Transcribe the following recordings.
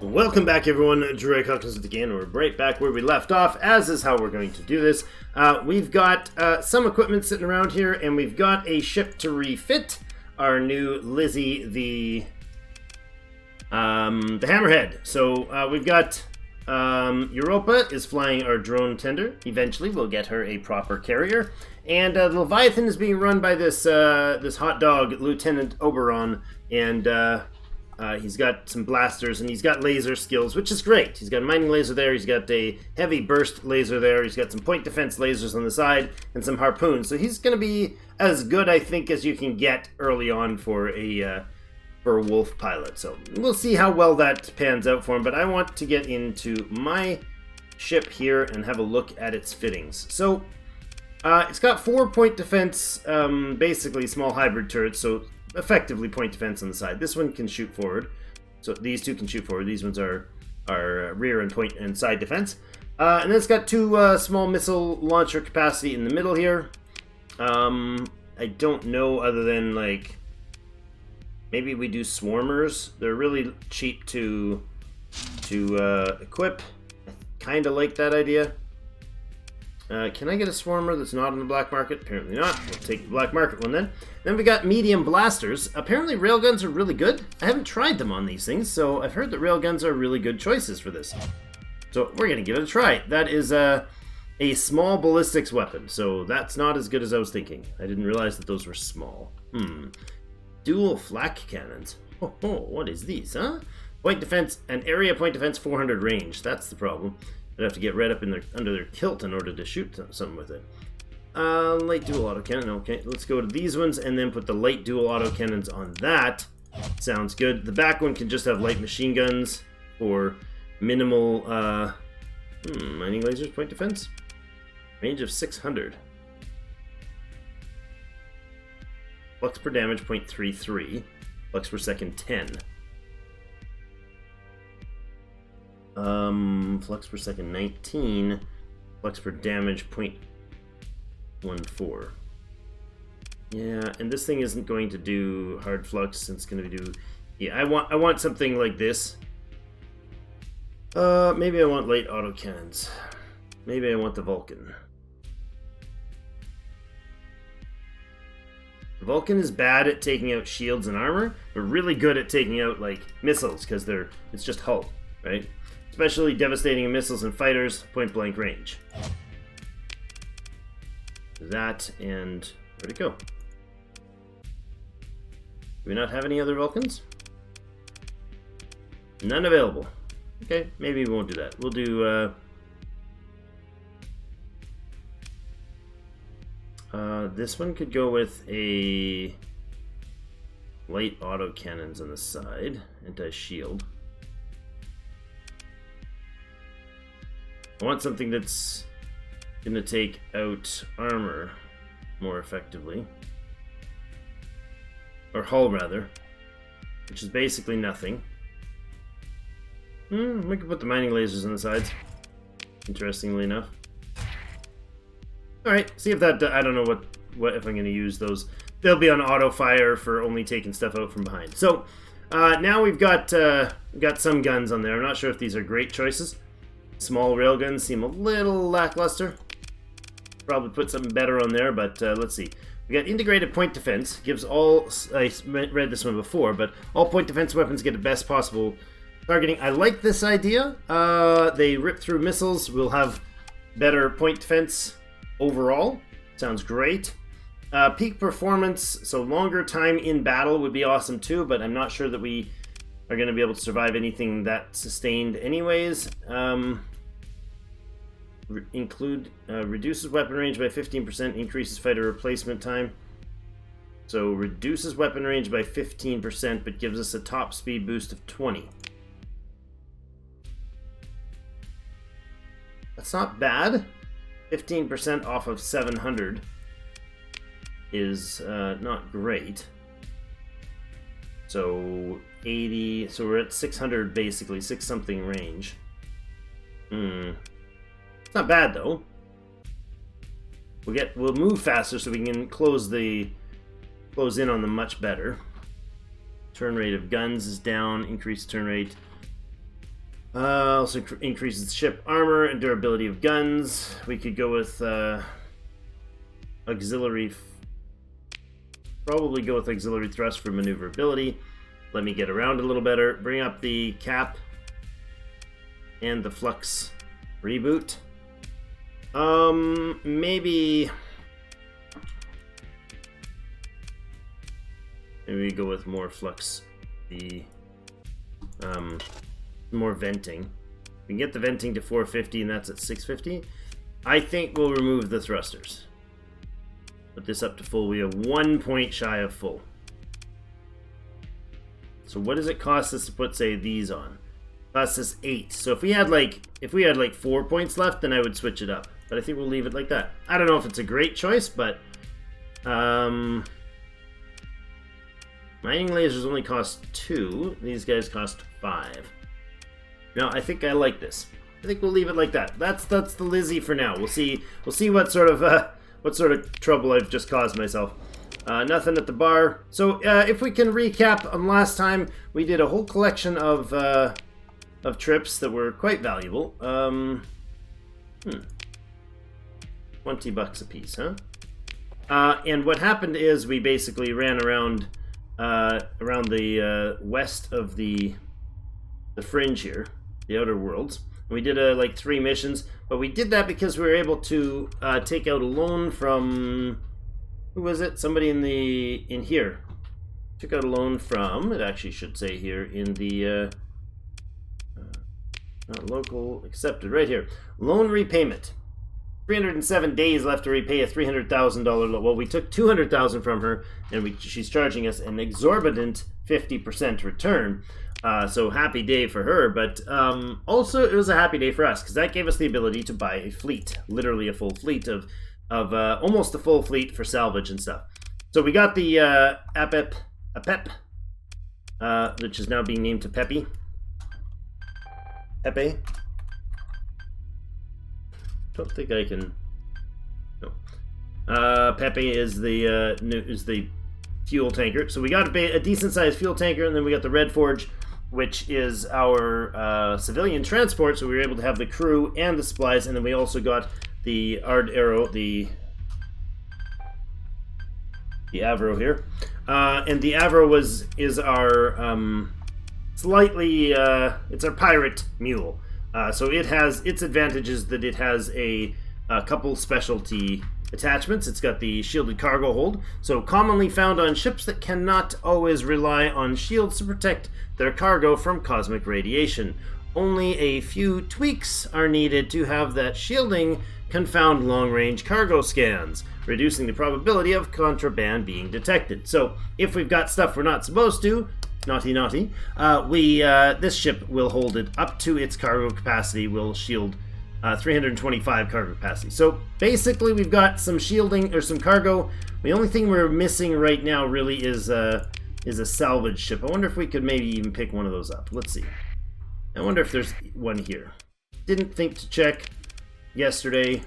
Welcome back, everyone. Drew Cockles with the game. We're right back where we left off, as is how we're going to do this. We've got some equipment sitting around here, and we've got a ship to refit. Our new Lizzie, the Hammerhead. So we've got Europa is flying our drone tender. Eventually, we'll get her a proper carrier. And the Leviathan is being run by this hot dog, Lieutenant Oberon, and he's got some blasters, and he's got laser skills, which is great. He's got a mining laser there, he's got a heavy burst laser there, he's got some point defense lasers on the side, and some harpoons. So he's going to be as good, I think, as you can get early on for a wolf pilot. So we'll see how well that pans out for him, but I want to get into my ship here and have a look at its fittings. So it's got 4 point defense, basically small hybrid turrets, so effectively point defense on the side. This one can shoot forward, so these two can shoot forward. These ones are rear and point and side defense. And then it's got two small missile launcher capacity in the middle here. I don't know, other than like maybe we do swarmers. They're really cheap to equip. I kind of like that idea. Can I get a swarmer that's not on the black market? Apparently not. We'll take the black market one then. Then we got medium blasters. Apparently railguns are really good. I haven't tried them on these things, so I've heard that railguns are really good choices for this. So we're going to give it a try. That is a small ballistics weapon, so that's not as good as I was thinking. I didn't realize that those were small. Dual flak cannons. Oh, what is these, huh? Point defense and area point defense 400 range. That's the problem. I'd have to get right up in under their kilt in order to shoot something with it. Light dual autocannon. Okay, let's go to these ones and then put the light dual autocannons on that. Sounds good. The back one can just have light machine guns for minimal mining lasers, point defense. Range of 600. Flux per damage 0.33. Flux per second 10. Flux per second 19, flux per damage 0.14. Yeah, and this thing isn't going to do hard flux. It's going to do. Yeah, I want something like this. Maybe I want light autocannons. Maybe I want the Vulcan. The Vulcan is bad at taking out shields and armor, but really good at taking out like missiles because it's just hull, right? Especially devastating in missiles and fighters, point-blank range. That, and where'd it go? Do we not have any other Vulcans? None available. Okay, maybe we won't do that. We'll do, this one could go with a light autocannons on the side, anti-shield. I want something that's going to take out armor more effectively. Or hull, rather. Which is basically nothing. We can put the mining lasers on the sides. Interestingly enough. Alright, see if that... I don't know what if I'm going to use those. They'll be on auto fire for only taking stuff out from behind. So, now we've got some guns on there. I'm not sure if these are great choices. Small railguns seem a little lackluster. Probably put something better on there, but let's see. We got integrated point defense. Gives all... I read this one before, but all point defense weapons get the best possible targeting. I like this idea. They rip through missiles. We'll have better point defense overall. Sounds great. Peak performance, so longer time in battle would be awesome too, but I'm not sure that we are going to be able to survive anything that sustained anyways. Reduces weapon range by 15%, increases fighter replacement time. So reduces weapon range by 15%, but gives us a top speed boost of 20. That's not bad. 15% off of 700 is not great. So 80, so we're at 600 basically, 6 something range. It's not bad though. We'll move faster so we can close in on them much better. Turn rate of guns is down, increased turn rate. Also increases ship armor and durability of guns. We could go with auxiliary. Probably go with auxiliary thrust for maneuverability. Let me get around a little better. Bring up the cap and the flux reboot. Maybe we go with more flux. The more venting. We can get the venting to 450, and that's at 650. I think we'll remove the thrusters. Put this up to full. We have 1 point shy of full. So what does it cost us to put, say, these on? It costs us 8. So if we had like 4 points left, then I would switch it up. But I think we'll leave it like that. I don't know if it's a great choice, but mining lasers only cost 2. These guys cost 5. No, I think I like this. I think we'll leave it like that. That's the Lizzie for now. We'll see what sort of trouble I've just caused myself. Nothing at the bar. So if we can recap on last time, we did a whole collection of trips that were quite valuable. $20 a piece, huh? And what happened is we basically ran around the west of the fringe here, the outer worlds. And we did like 3 missions, but we did that because we were able to take out a loan from, who was it? Somebody in here. Took out a loan from, it actually should say here in the not local, accepted, right here. Loan repayment. 307 days left to repay a $300,000 loan. Well, we took $200,000 from her, and she's charging us an exorbitant 50% return. So happy day for her, but also it was a happy day for us because that gave us the ability to buy a fleet, literally a full fleet of almost a full fleet for salvage and stuff. So we got the APEP, which is now being named to Pepe. Don't think I can. No. Pepe is the fuel tanker. So we got a decent sized fuel tanker, and then we got the Red Forge, which is our civilian transport. So we were able to have the crew and the supplies, and then we also got the Ard Arrow, the Avro here, and the Avro is our slightly it's our pirate mule. So it has its advantages that it has a couple specialty attachments. It's got the shielded cargo hold, so commonly found on ships that cannot always rely on shields to protect their cargo from cosmic radiation. Only a few tweaks are needed to have that shielding confound long-range cargo scans, reducing the probability of contraband being detected. So if we've got stuff we're not supposed to, naughty, this ship will hold it up to its cargo capacity, will shield 325 cargo capacity. So basically we've got some shielding or some cargo. The only thing we're missing right now really is a salvage ship. I wonder if we could maybe even pick one of those up. Let's see. I wonder if there's one here. Didn't think to check yesterday.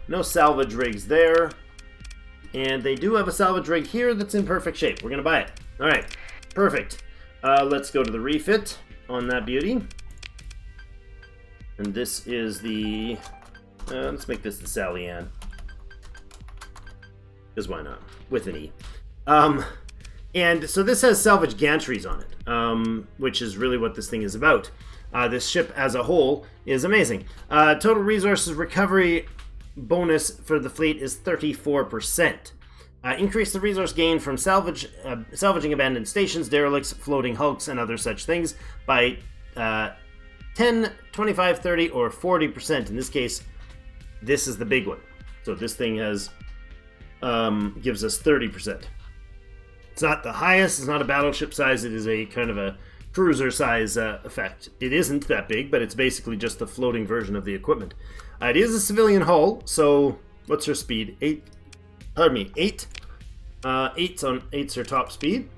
No salvage rigs there. And they do have a salvage rig here that's in perfect shape. We're going to buy it. All right, perfect. Let's go to the refit on that beauty. And this is the... let's make this the Sally Ann. Because why not? With an E. And so this has salvage gantries on it, which is really what this thing is about. This ship as a whole is amazing. Total resources recovery bonus for the fleet is 34%. Increase the resource gain from salvaging abandoned stations, derelicts, floating hulks, and other such things by 10, 25, 30, or 40%. In this case, this is the big one. So this thing has gives us 30%. It's not the highest, it's not a battleship size, it is a kind of a cruiser size effect. It isn't that big, but it's basically just the floating version of the equipment. It is a civilian hull, so what's her speed? 8. 8's her top speed.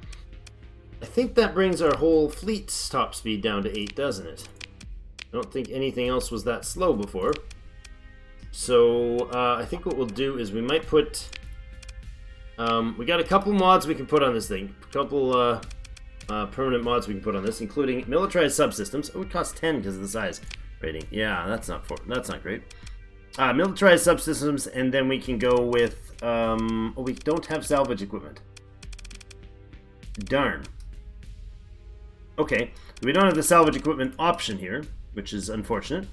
I think that brings our whole fleet's top speed down to 8, doesn't it? I don't think anything else was that slow before. So I think what we'll do is we might put... we got a couple mods we can put on this thing. A couple permanent mods we can put on this, including militarized subsystems. Oh, it costs 10 because of the size rating. Yeah, that's not great. Militarized subsystems, and then we can go with... oh, we don't have salvage equipment. Darn. Okay, we don't have the salvage equipment option here, which is unfortunate.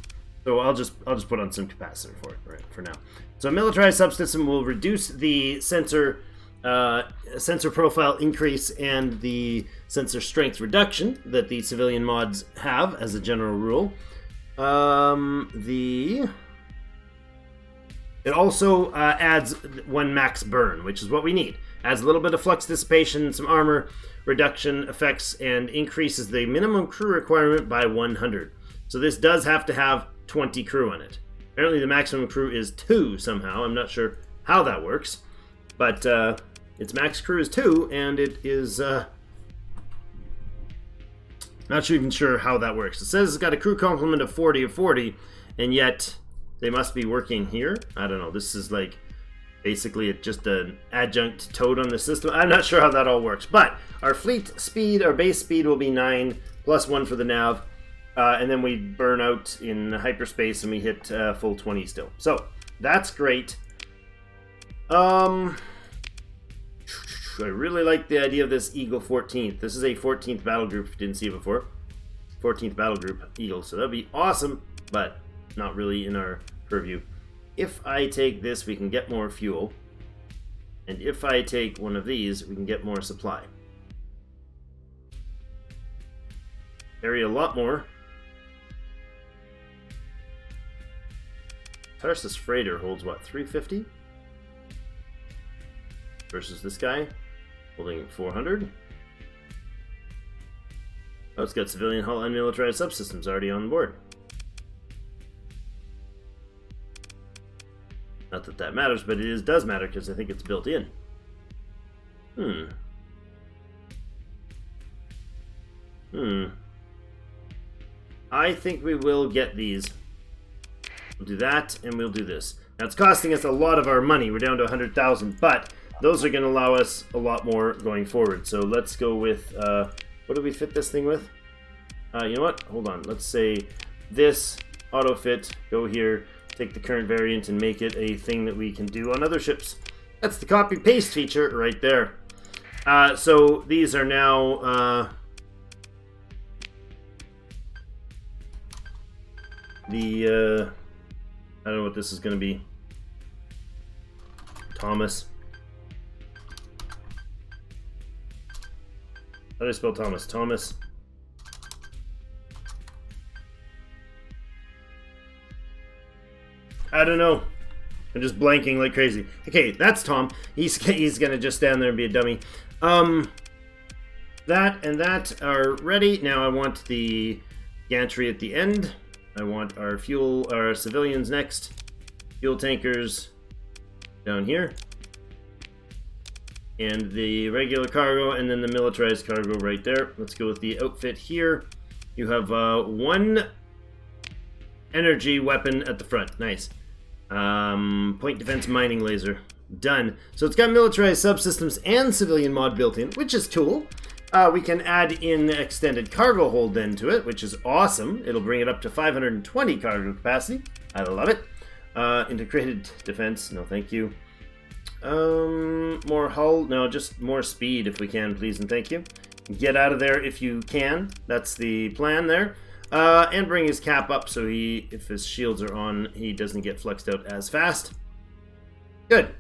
So I'll just put on some capacitor for it for now. So a militarized subsystem will reduce the sensor profile increase and the sensor strength reduction that the civilian mods have as a general rule. It also adds 1 max burn, which is what we need. Adds a little bit of flux dissipation, some armor reduction effects, and increases the minimum crew requirement by 100. So this does have to have 20 crew on it. Apparently the maximum crew is 2 somehow. I'm not sure how that works. But its max crew is 2, and it is... not even sure how that works. It says it's got a crew complement of 40, and yet they must be working here. I don't know. This is like basically just an adjunct toad on the system. I'm not sure how that all works. But our fleet speed, our base speed will be 9, plus 1 for the nav. And then we burn out in hyperspace and we hit full 20 still. So that's great. I really like the idea of this Eagle 14th. This is a 14th battle group, if you didn't see it before. 14th battle group Eagle. So that'd be awesome, but not really in our purview. If I take this, we can get more fuel. And if I take one of these, we can get more supply. Carry a lot more. Tarsus Freighter holds what, 350? Versus this guy, holding 400. Oh, it's got civilian hull and militarized subsystems already on board. Not that that matters, but it does matter because I think it's built in. I think we will get these. We'll do that, and we'll do this. Now, it's costing us a lot of our money. We're down to 100,000, but those are going to allow us a lot more going forward. So let's go with, what do we fit this thing with? You know what? Hold on. Let's say this auto fit, go here, take the current variant and make it a thing that we can do on other ships. That's the copy paste feature right there. So these are now I don't know what this is going to be. Thomas. How do I spell Thomas? Thomas. I don't know. I'm just blanking like crazy. Okay, that's Tom. He's gonna just stand there and be a dummy. That and that are ready. Now I want the gantry at the end. I want our fuel, our civilians next. Fuel tankers down here. And the regular cargo, and then the militarized cargo right there. Let's go with the outfit here. You have 1 energy weapon at the front. Nice. Point defense mining laser. Done. So it's got militarized subsystems and civilian mod built in, which is cool. We can add in the extended cargo hold then to it, which is awesome. It'll bring it up to 520 cargo capacity. I love it. Integrated defense. No, thank you. More hull. No, just more speed if we can, please and thank you. Get out of there if you can. That's the plan there. And bring his cap up so if his shields are on, he doesn't get flexed out as fast. Good.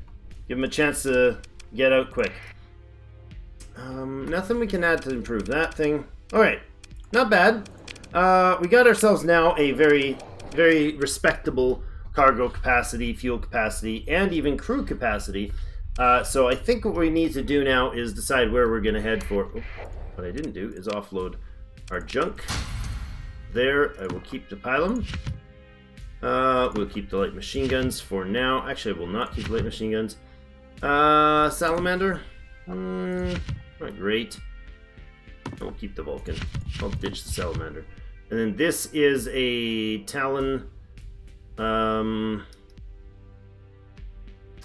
Give him a chance to get out quick. Nothing we can add to improve that thing. Alright, not bad. We got ourselves now a very, very respectable cargo capacity, fuel capacity, and even crew capacity. So I think what we need to do now is decide where we're going to head for. Oh, what I didn't do is offload our junk. There, I will keep the pylon. We'll keep the light machine guns for now. Actually, I will not keep the light machine guns. Salamander. Not great. I'll keep the Vulcan. I'll ditch the Salamander. And then this is a Talon. I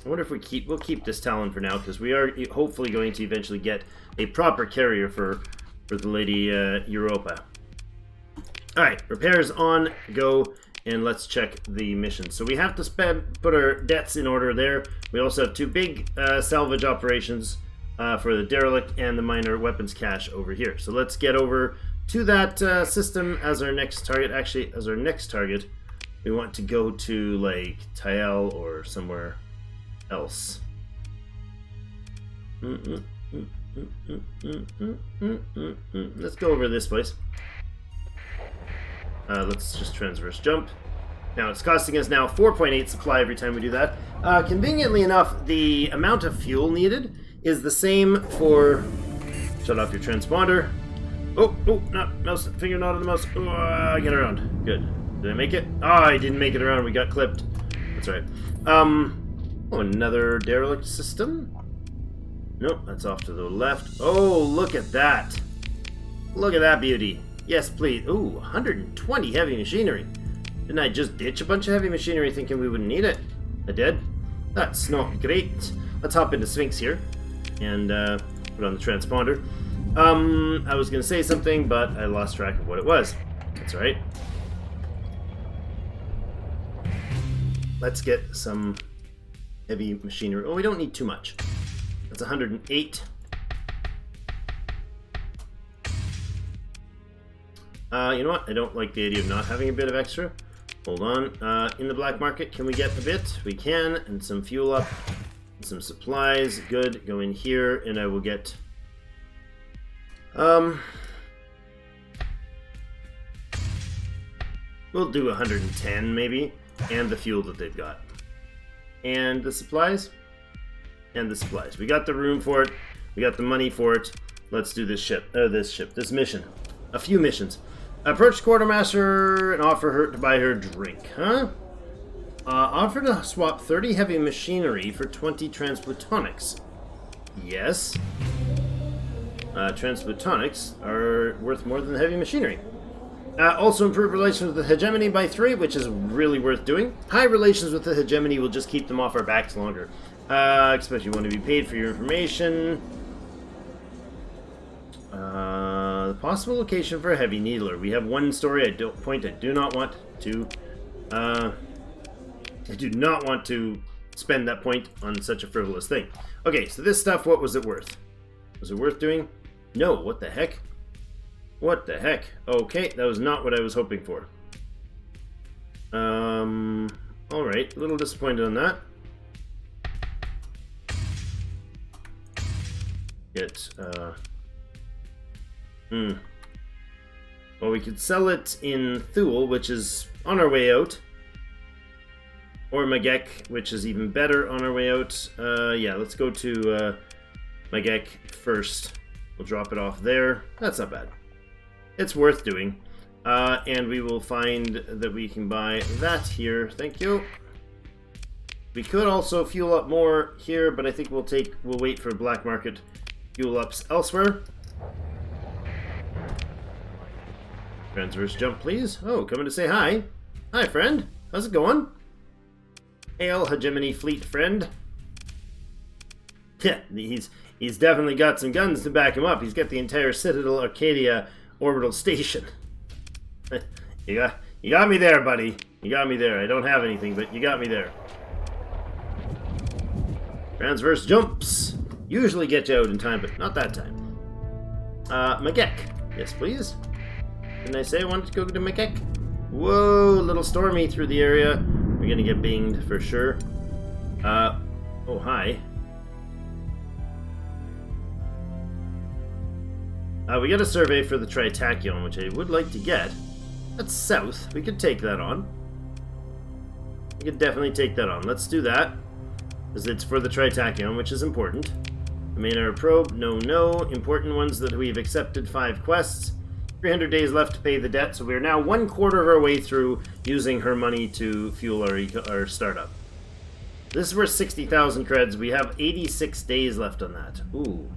wonder if we'll keep this Talon for now, because we are hopefully going to eventually get a proper carrier for for the Lady Europa. Alright, repairs on, go, and let's check the mission. So we have to put our debts in order there. We also have two big salvage operations for the derelict and the minor weapons cache over here. So let's get over to that system as our next target. Actually, as our next target, we want to go to like Tael or somewhere else. Let's go over this place. Let's just transverse jump. Now it's costing us now 4.8 supply every time we do that. Conveniently enough, the amount of fuel needed is the same for... Shut off your transponder. Oh, not mouse, finger not on the mouse. Get around. Good. Did I make it? Oh, I didn't make it around. We got clipped. That's right. Oh, another derelict system? Nope, that's off to the left. Oh, look at that. Look at that beauty. Yes, please. Ooh, 120 heavy machinery. Didn't I just ditch a bunch of heavy machinery thinking we wouldn't need it? I did. That's not great. Let's hop into Sphinx here and put on the transponder. I was going to say something, but I lost track of what it was. That's all right. Let's get some heavy machinery. Oh, we don't need too much. That's 108. You know what? I don't like the idea of not having a bit of extra. Hold on. In the black market, can we get a bit? We can. And some fuel up. And some supplies. Good. Go in here, and I will get... We'll do 110, maybe. And the fuel that they've got. And the supplies. And the supplies. We got the room for it. We got the money for it. Let's do this this mission. A few missions. Approach quartermaster and offer her to buy her drink. Huh? Offer to swap 30 heavy machinery for 20 transplutonics. Yes. Transplutonics are worth more than the heavy machinery. Also improve relations with the hegemony by 3, which is really worth doing. High relations with the hegemony will just keep them off our backs longer. Expect you want to be paid for your information. The possible location for a heavy needler. We have one story I do not want to. I do not want to spend that point on such a frivolous thing. Okay, so this stuff, what was it worth? Was it worth doing? No. What the heck? What the heck? Okay, that was not what I was hoping for. Alright, a little disappointed on that. Well, we could sell it in Thule, which is on our way out. Or Magek, which is even better on our way out. Yeah, let's go to Magek first. We'll drop it off there. That's not bad. It's worth doing. And we will find that we can buy that here. Thank you. We could also fuel up more here, but I think we'll wait for black market fuel ups elsewhere. Transverse jump, please. Oh, coming to say hi. Hi, friend. How's it going? Hail, hegemony fleet friend. Yeah, he's definitely got some guns to back him up. He's got the entire Citadel Arcadia orbital station. You got me there, buddy. You got me there. I don't have anything, but you got me there. Transverse jumps. Usually get you out in time, but not that time. Magek. Yes, please. Didn't I say I wanted to go to Magek? Whoa, a little stormy through the area. We're gonna get binged for sure. Oh, hi. We got a survey for the Tritachyon, which I would like to get. That's south. We could take that on. We could definitely take that on. Let's do that. Because it's for the Tritachyon, which is important. The main air probe, no. Important ones that we've accepted 5 quests. 300 days left to pay the debt, so we're now 1/4 of our way through using her money to fuel our startup. This is worth 60,000 creds. We have 86 days left on that. Ooh.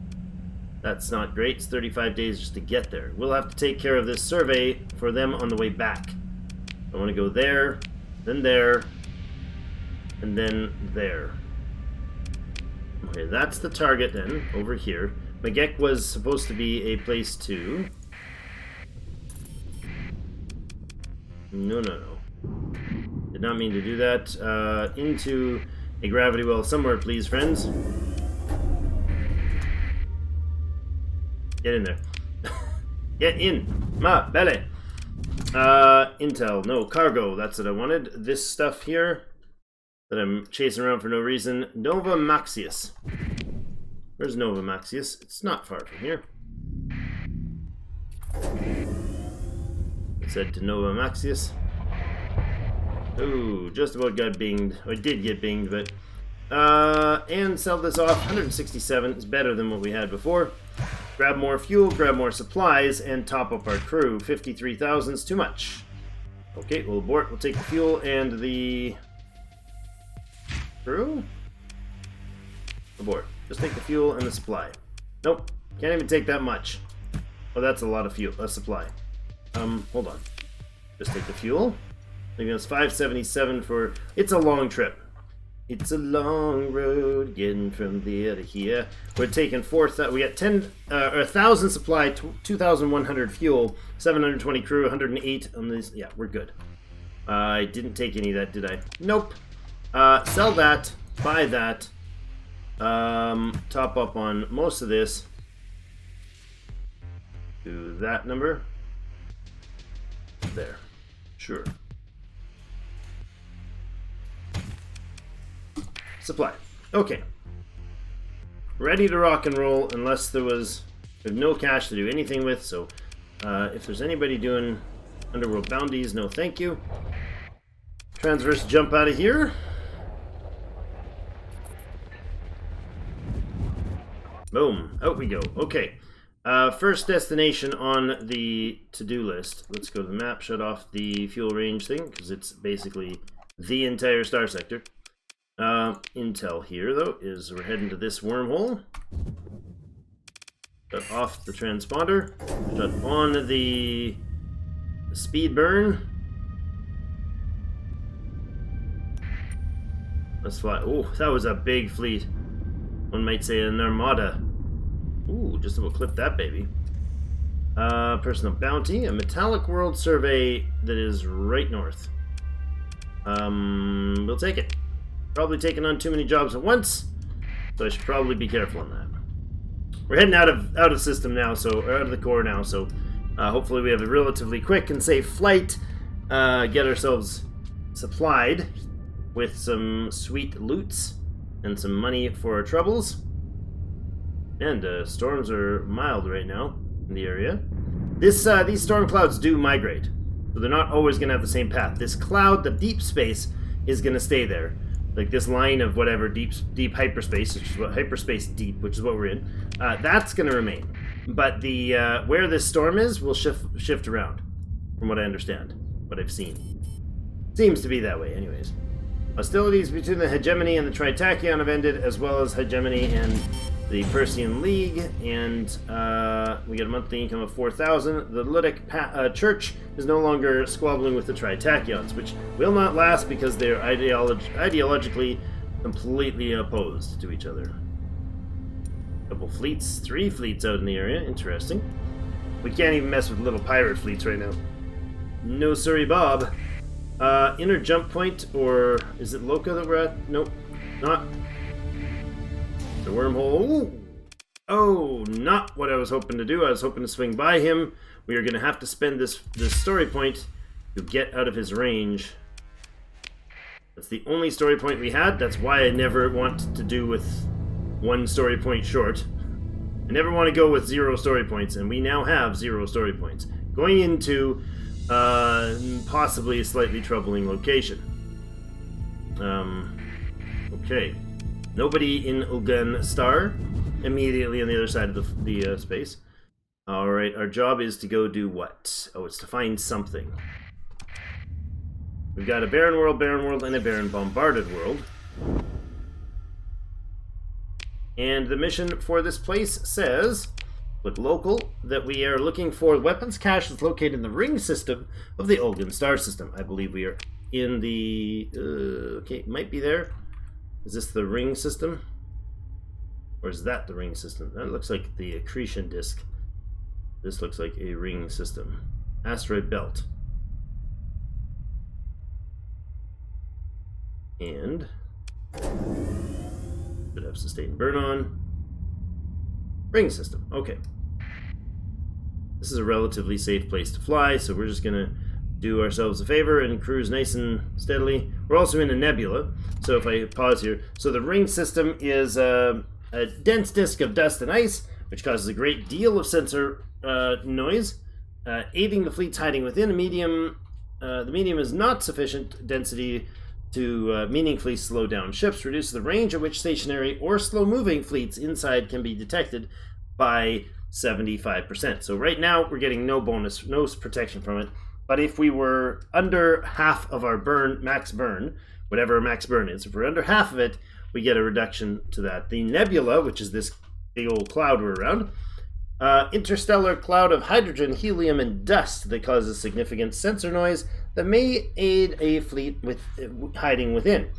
That's not great. It's 35 days just to get there. We'll have to take care of this survey for them on the way back. I want to go there, then there, and then there. Okay, that's the target then, over here. Magek was supposed to be a place to... No. Did not mean to do that. Into a gravity well somewhere, please, friends. Get in there. Get in. Ma, belle. Intel. No, cargo. That's what I wanted. This stuff here that I'm chasing around for no reason. Nova Maxius. Where's Nova Maxius? It's not far from here. It said to Nova Maxius. Ooh, just about got binged. I did get binged, but... and sell this off. 167 is better than what we had before. Grab more fuel, grab more supplies, and top up our crew. 53,000 is too much. Okay, we'll abort. We'll take the fuel and the... crew? Abort. Just take the fuel and the supply. Nope. Can't even take that much. Oh, that's a lot of fuel. Supply. Hold on. Just take the fuel. I think it's 577 for... It's a long trip. It's a long road getting from there to here. We're taking 4,000. We got 1,000 supply, 2,100 fuel, 720 crew, 108 on this. Yeah, we're good. I didn't take any of that, did I? Nope. Sell that. Buy that. Top up on most of this. Do that number. There. Sure. Supply. Okay. Ready to rock and roll unless there was... We have no cash to do anything with, so if there's anybody doing underworld bounties, no thank you. Transverse jump out of here. Boom. Out we go. Okay. First destination on the to-do list. Let's go to the map, shut off the fuel range thing, because it's basically the entire star sector. Intel here, though, is we're heading to this wormhole. Shut off the transponder. Shut on the speed burn. Let's fly. Oh, that was a big fleet. One might say an armada. Ooh, just about clipped that baby. Personal bounty, a metallic world survey that is right north. We'll take it. Probably taking on too many jobs at once, so I should probably be careful on that. We're heading out of system now, so or out of the core now, so hopefully we have a relatively quick and safe flight. Get ourselves supplied with some sweet loots and some money for our troubles. And storms are mild right now in the area. These storm clouds do migrate, so they're not always going to have the same path. This cloud, the deep space, is going to stay there. Like this line of whatever deep hyperspace, which is what hyperspace deep, which is what we're in, that's going to remain. But the where this storm is will shift around, from what I understand, what I've seen. Seems to be that way, anyways. Hostilities between the hegemony and the Tritachyon have ended, as well as hegemony and the Persian League, and we get a monthly income of 4,000. The Ludic Church is no longer squabbling with the Tritachyons, which will not last because they're ideologically completely opposed to each other. Couple fleets, 3 fleets out in the area, interesting. We can't even mess with little pirate fleets right now. No sorry, Bob. Inner jump point, or is it Loca that we're at? Nope, not. The wormhole. Ooh. Oh, not what I was hoping to do. I was hoping to swing by him. We are going to have to spend this story point to get out of his range. That's the only story point we had. That's why I never want to do with 1 story point short. I never want to go with 0 story points, and we now have 0 story points. Going into possibly a slightly troubling location. Okay. Nobody in Ulgan Star, immediately on the other side of the space. Alright, our job is to go do what? Oh, it's to find something. We've got a barren world, and a barren bombarded world. And the mission for this place says, look local, that we are looking for weapons cache that's located in the ring system of the Ulgan Star System. I believe we are in the... okay, might be there. Is this the ring system? Or is that the ring system? That looks like the accretion disk. This looks like a ring system. Asteroid belt. And should have sustain burn on. Ring system. Okay. This is a relatively safe place to fly, so we're just gonna do ourselves a favor and cruise nice and steadily. We're also in a nebula, so if I pause here. So the ring system is a dense disk of dust and ice, which causes a great deal of sensor noise, aiding the fleets hiding within a medium. The medium is not sufficient density to meaningfully slow down ships, reduces the range at which stationary or slow-moving fleets inside can be detected by 75%. So right now we're getting no bonus, no protection from it. But if we were under half of our max burn, whatever max burn is, if we're under half of it, we get a reduction to that. The nebula, which is this big old cloud we're around, interstellar cloud of hydrogen, helium, and dust that causes significant sensor noise that may aid a fleet with hiding within.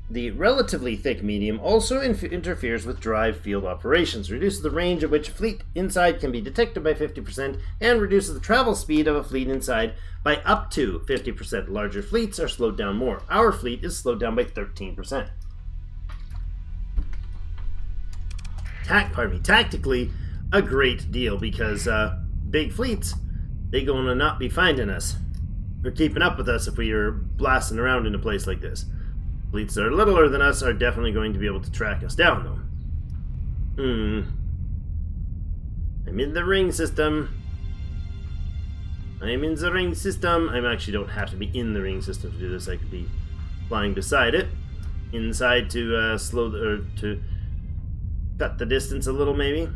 The relatively thick medium also interferes with drive field operations, reduces the range at which a fleet inside can be detected by 50%, and reduces the travel speed of a fleet inside by up to 50%. Larger fleets are slowed down more. Our fleet is slowed down by 13%. Tactically, a great deal, because big fleets, they gonna not be finding us or keeping up with us if we are blasting around in a place like this. Fleets that are littler than us are definitely going to be able to track us down, though. I'm in the ring system. I'm in the ring system. I actually don't have to be in the ring system to do this. I could be flying beside it, inside to to cut the distance a little, maybe.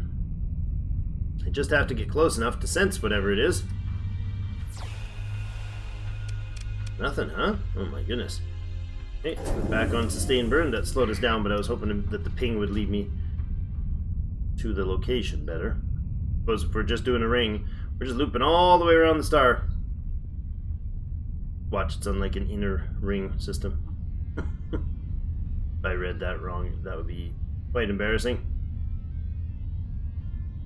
I just have to get close enough to sense whatever it is. Nothing, huh? Oh my goodness. Hey, back on sustain burn. That slowed us down, but I was hoping that the ping would lead me to the location better. Suppose if we're just doing a ring, we're just looping all the way around the star. Watch, it's on like an inner ring system. If I read that wrong, that would be quite embarrassing.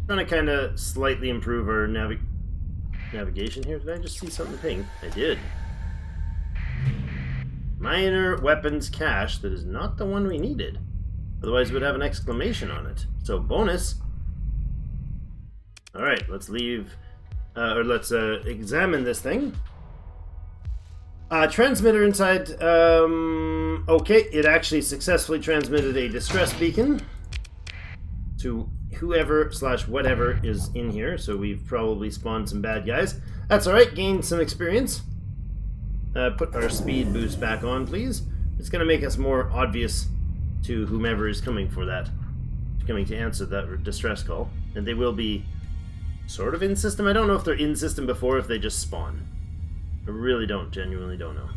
Trying to kind of slightly improve our navigation here. Did I just see something ping? I did. Minor weapons cache. That is not the one we needed. Otherwise it would have an exclamation on it. So bonus. Alright, let's leave, or let's examine this thing. Transmitter inside, okay, it actually successfully transmitted a distress beacon to whoever / whatever is in here, so we've probably spawned some bad guys. That's alright, gained some experience. Put our speed boost back on, please. It's going to make us more obvious to whomever is coming for that, coming to answer that distress call. And they will be sort of in system. I don't know if they're in system before, if they just spawn. I really don't, genuinely don't know.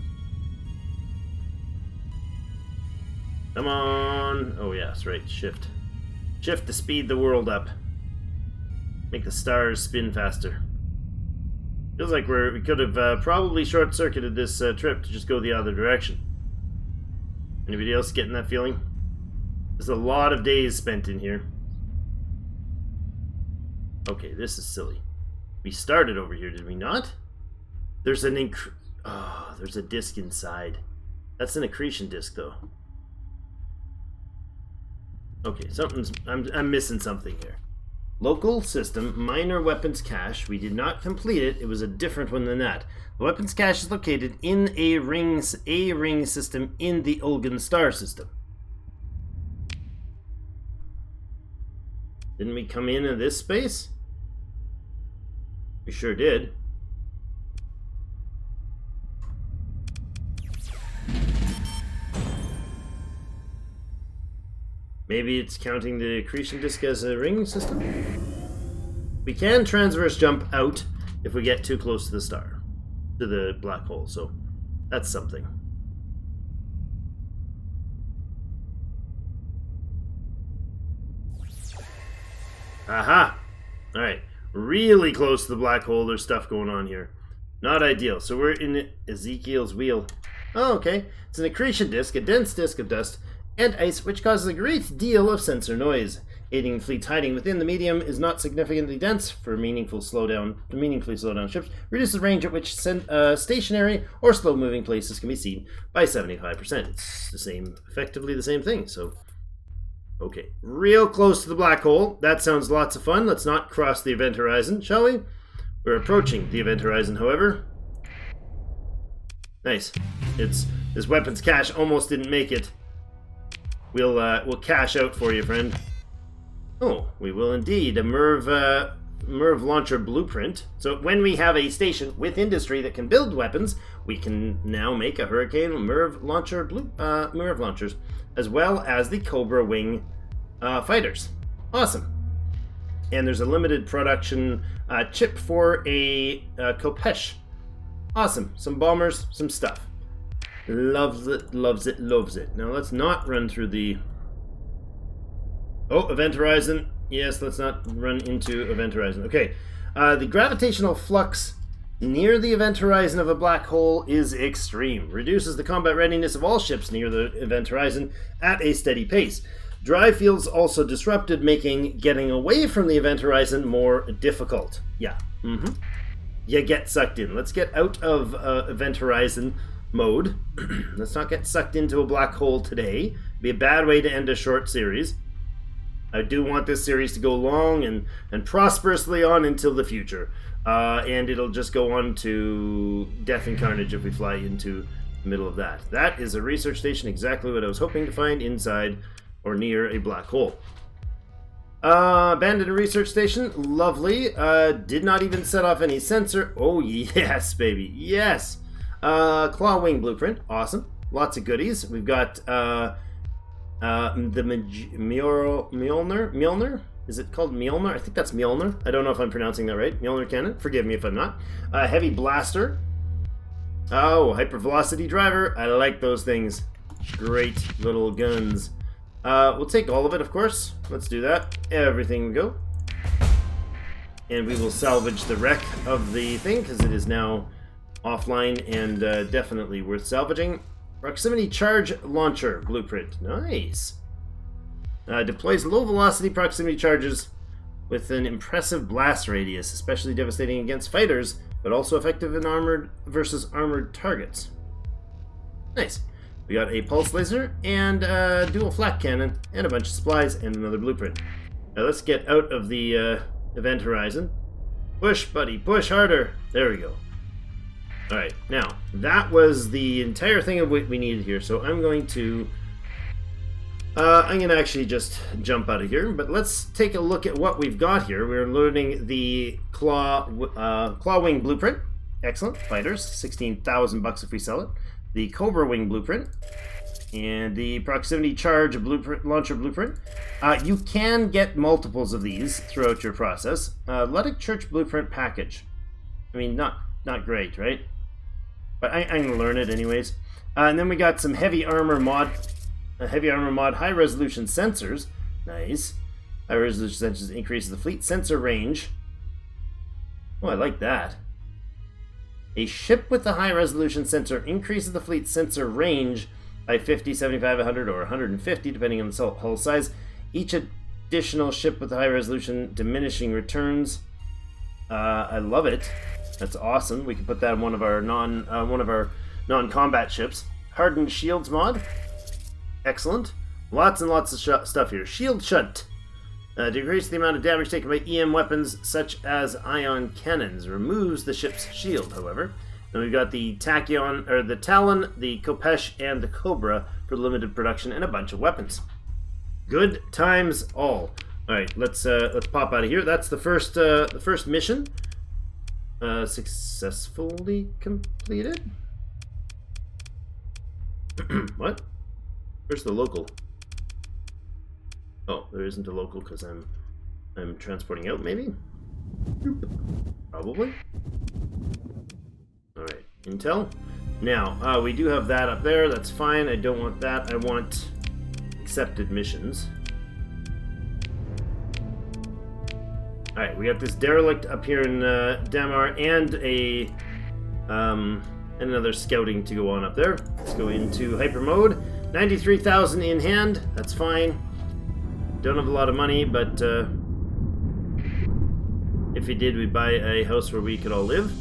Come on! Oh yeah, that's right, shift. Shift to speed the world up. Make the stars spin faster. Feels like we could have probably short-circuited this trip to just go the other direction. Anybody else getting that feeling? There's a lot of days spent in here. Okay, this is silly. We started over here, did we not? There's an there's a disc inside. That's an accretion disc, though. Okay, I'm missing something here. Local system, minor weapons cache. We did not complete it. It was a different one than that. The weapons cache is located in a ring system in the Ulgan star system. Didn't we come in this space? We sure did. Maybe it's counting the accretion disk as a ring system? We can transverse jump out if we get too close to the star, to the black hole, so that's something. Aha! Alright, really close to the black hole. There's stuff going on here. Not ideal. So we're in Ezekiel's wheel. Oh, okay. It's an accretion disk, a dense disk of dust and ice, which causes a great deal of sensor noise. aiding in fleets hiding within the medium is not significantly dense for meaningfully slow down ships. Reduces the range at which stationary or slow-moving places can be seen by 75%. It's the same, effectively the same thing. So, okay, real close to the black hole. That sounds lots of fun. Let's not cross the event horizon, shall we? We're approaching the event horizon, however. Nice. This weapons cache almost didn't make it. We'll cash out for you, friend. Oh, we will indeed. A MIRV launcher blueprint. So when we have a station with industry that can build weapons, we can now make a Hurricane MIRV launchers, as well as the Cobra Wing fighters. Awesome. And there's a limited production chip for a Kopesh. Awesome. Some bombers, some stuff. Loves it, loves it, loves it. Now let's not run through the... Oh, event horizon. Yes, let's not run into event horizon. Okay. The gravitational flux near the event horizon of a black hole is extreme. Reduces the combat readiness of all ships near the event horizon at a steady pace. Drive fields also disrupted, making getting away from the event horizon more difficult. Yeah. You get sucked in. Let's get out of event horizon mode. Let's not get sucked into a black hole today. It'd be a bad way to end a short series. I do want this series to go long and prosperously on until the future. And it'll just go on to death and carnage if we fly into the middle of that. That is a research station, exactly what I was hoping to find inside or near a black hole. Abandoned research station, lovely. Did not even set off any sensor. Oh yes, baby, yes. Claw wing blueprint, awesome. Lots of goodies. We've got the Mjolnir. Is it called Mjolnir? I think that's Mjolnir. I don't know if I'm pronouncing that right. Mjolnir cannon. Forgive me if I'm not. Heavy blaster. Oh, hypervelocity driver. I like those things. Great little guns. We'll take all of it, of course. Let's do that. Everything we go. And we will salvage the wreck of the thing, because it is now offline and definitely worth salvaging. Proximity charge launcher blueprint. Nice. Deploys low-velocity proximity charges with an impressive blast radius, especially devastating against fighters, but also effective in armored versus armored targets. Nice. We got a pulse laser and a dual flak cannon and a bunch of supplies and another blueprint. Now let's get out of the event horizon. Push, buddy, push harder. There we go. Alright, now, that was the entire thing of what we needed here, so I'm going to actually just jump out of here, but let's take a look at what we've got here. We're loading the Claw Wing blueprint. Excellent. Fighters, 16,000 bucks if we sell it. The Cobra Wing blueprint, and the Proximity Charge launcher blueprint. You can get multiples of these throughout your process. Luddic Church blueprint package. I mean, not great, right? But I'm going to learn it anyways. And then we got some heavy armor mod, high resolution sensors. Nice. High resolution sensors increases the fleet sensor range. Oh, I like that. A ship with a high-resolution sensor increases the fleet's sensor range by 50, 75, 100, or 150, depending on the hull size. Each additional ship with a high-resolution diminishing returns. I love it. That's awesome. We can put that in one of our non-combat ships. Hardened shields mod. Excellent. Lots and lots of stuff here. Shield shunt. Decrease the amount of damage taken by EM weapons such as ion cannons. Removes the ship's shield, however. Then we've got the Talon, the Kopesh, and the Cobra for limited production and a bunch of weapons. Good times all. All right, let's pop out of here. That's the first mission. Successfully completed. What? Where's the local? Oh, there isn't a local because I'm transporting out, maybe? Probably. Alright, intel. Now, we do have that up there. That's fine. I don't want that. I want accepted missions. Alright, we got this derelict up here in Damar and another scouting to go on up there. Let's go into hyper mode. 93,000 in hand. That's fine. don't have a lot of money, but if we did, we'd buy a house where we could all live.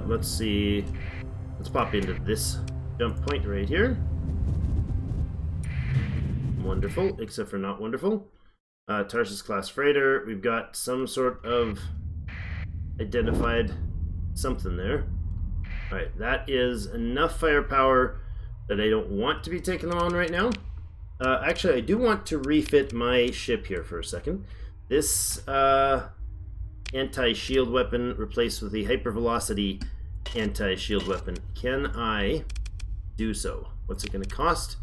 Let's see. Let's pop into this jump point right here. Wonderful, except for not wonderful. Tarsus class freighter. We've got some sort of identified something there. Alright, that is enough firepower that I don't want to be taking them on right now. Actually, I do want to refit my ship here for a second. This anti-shield weapon replaced with the hypervelocity anti-shield weapon. Can I do so? What's it going to cost?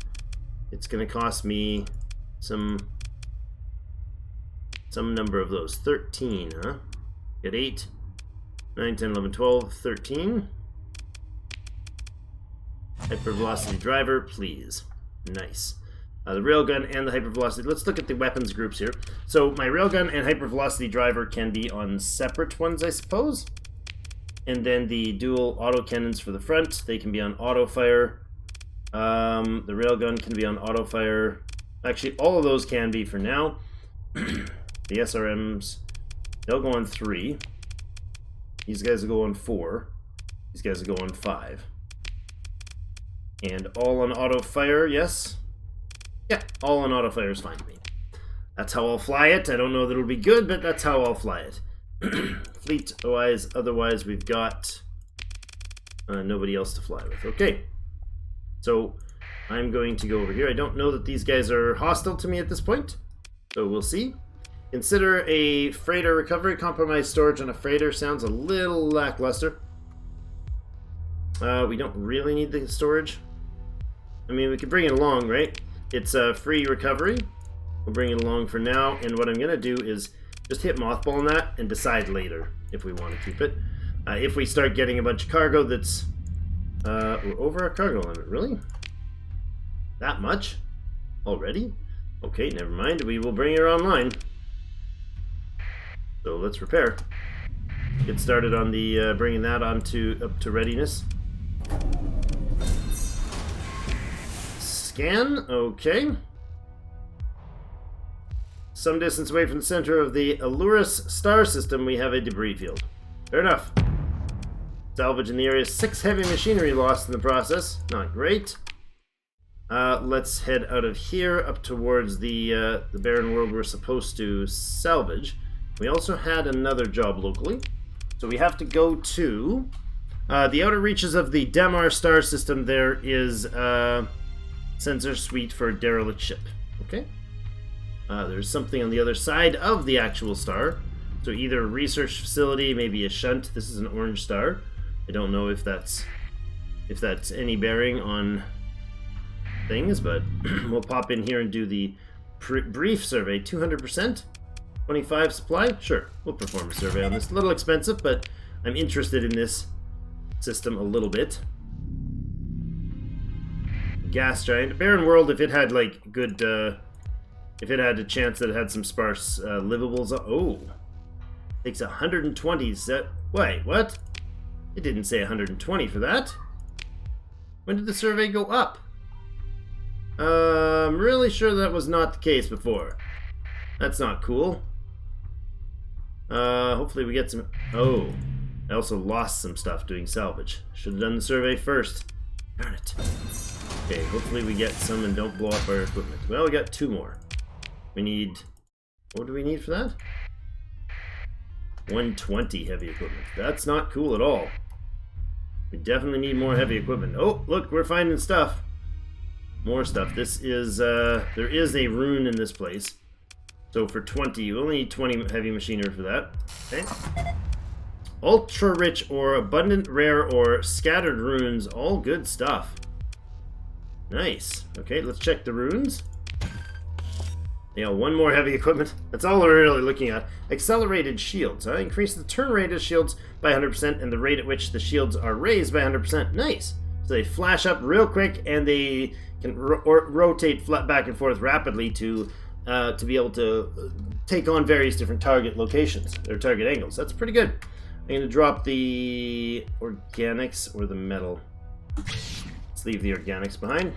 It's going to cost me some number of those. 13, huh? Get 8, 9, 10, 11, 12, 13. Hypervelocity driver, please. Nice. The railgun and the hypervelocity. Let's look at the weapons groups here. So my railgun and hypervelocity driver can be on separate ones, I suppose. And then the dual auto cannons for the front, they can be on auto fire. The railgun can be on auto fire. Actually, all of those can be for now. The SRMs, they'll go on 3. These guys will go on 4. These guys will go on 5. And all on auto fire, yes? Yeah, all on auto fire is fine to me. That's how I'll fly it. I don't know that it'll be good, but that's how I'll fly it. Fleet-wise, otherwise we've got nobody else to fly with. Okay, so I'm going to go over here. I don't know that these guys are hostile to me at this point, so we'll see. Consider a freighter recovery. Compromised storage on a freighter sounds a little lackluster. We don't really need the storage. I mean, we could bring it along, right? It's a free recovery. We'll bring it along for now, and what I'm going to do is just hit mothball on that and decide later if we want to keep it. If we start getting a bunch of cargo that's... we're over our cargo limit, really? That much? Already? Okay, never mind. We will bring her online. So let's repair. Get started on the bringing that up to readiness. Scan, okay. Some distance away from the center of the Alurus star system, we have a debris field. Fair enough. Salvage in the area. 6 heavy machinery lost in the process. Not great. Let's head out of here up towards the barren world we're supposed to salvage. We also had another job locally. So we have to go to the outer reaches of the Damar star system. There is a sensor suite for a derelict ship. Okay. There's something on the other side of the actual star. So either a research facility, maybe a shunt. This is an orange star. I don't know if that's any bearing on things, but we'll pop in here and do the brief survey. 200%? 25 supply? Sure, we'll perform a survey on this. A little expensive, but I'm interested in this system a little bit. Gas giant. Barren world, if it had like good... if it had a chance that it had some sparse livables... Oh! Takes 120 set... Wait, what? It didn't say 120 for that. When did the survey go up? I'm really sure that was not the case before. That's not cool. Hopefully we get some... Oh, I also lost some stuff doing salvage. Should have done the survey first. Darn it. Okay, hopefully we get some and don't blow up our equipment. Well, we got 2 more. We need... What do we need for that? 120 heavy equipment. That's not cool at all. We definitely need more heavy equipment. Oh, look, we're finding stuff. More stuff. This is, there is a rune in this place. So for 20, you only need 20 heavy machinery for that. Okay. Ultra rich ore, abundant rare ore, scattered runes, all good stuff. Nice. Okay, let's check the runes. Yeah, 1 more heavy equipment. That's all we're really looking at. Accelerated shields. Increase the turn rate of shields by 100% and the rate at which the shields are raised by 100%. Nice. So they flash up real quick and they can rotate back and forth rapidly to be able to take on various different target locations or target angles. That's pretty good. I'm going to drop the organics or the metal. Let's leave the organics behind.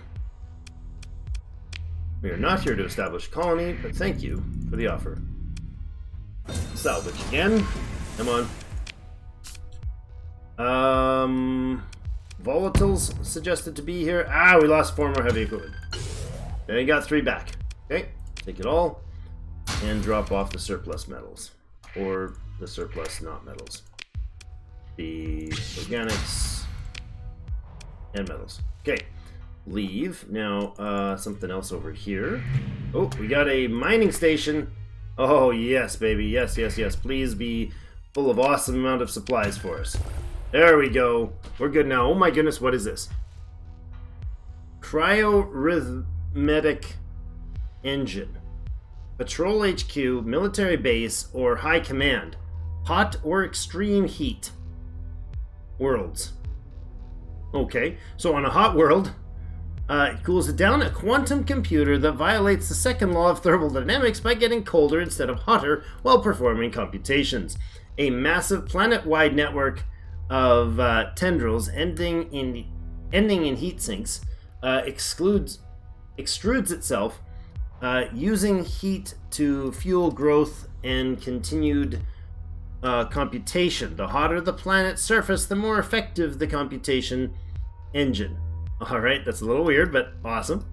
We are not here to establish a colony, but thank you for the offer. Salvage again. Come on. Volatiles suggested to be here. Ah, we lost 4 more heavy equipment. And we got 3 back. Okay, take it all and drop off the surplus metals. Or the surplus not metals. The organics and metals. Okay, leave. Now, something else over here. Oh, we got a mining station. Oh, yes, baby. Yes, yes, yes. Please be full of awesome amount of supplies for us. There we go. We're good now. Oh my goodness, what is this? Cryorhythmic engine. Patrol HQ, military base, or high command. Hot or extreme heat. Worlds. Okay, so on a hot world, it cools down a quantum computer that violates the second law of thermodynamics by getting colder instead of hotter while performing computations. A massive planet-wide network of tendrils ending in heat sinks extrudes itself using heat to fuel growth and continued computation. The hotter the planet's surface, the more effective the computation engine. Alright, that's a little weird, but awesome.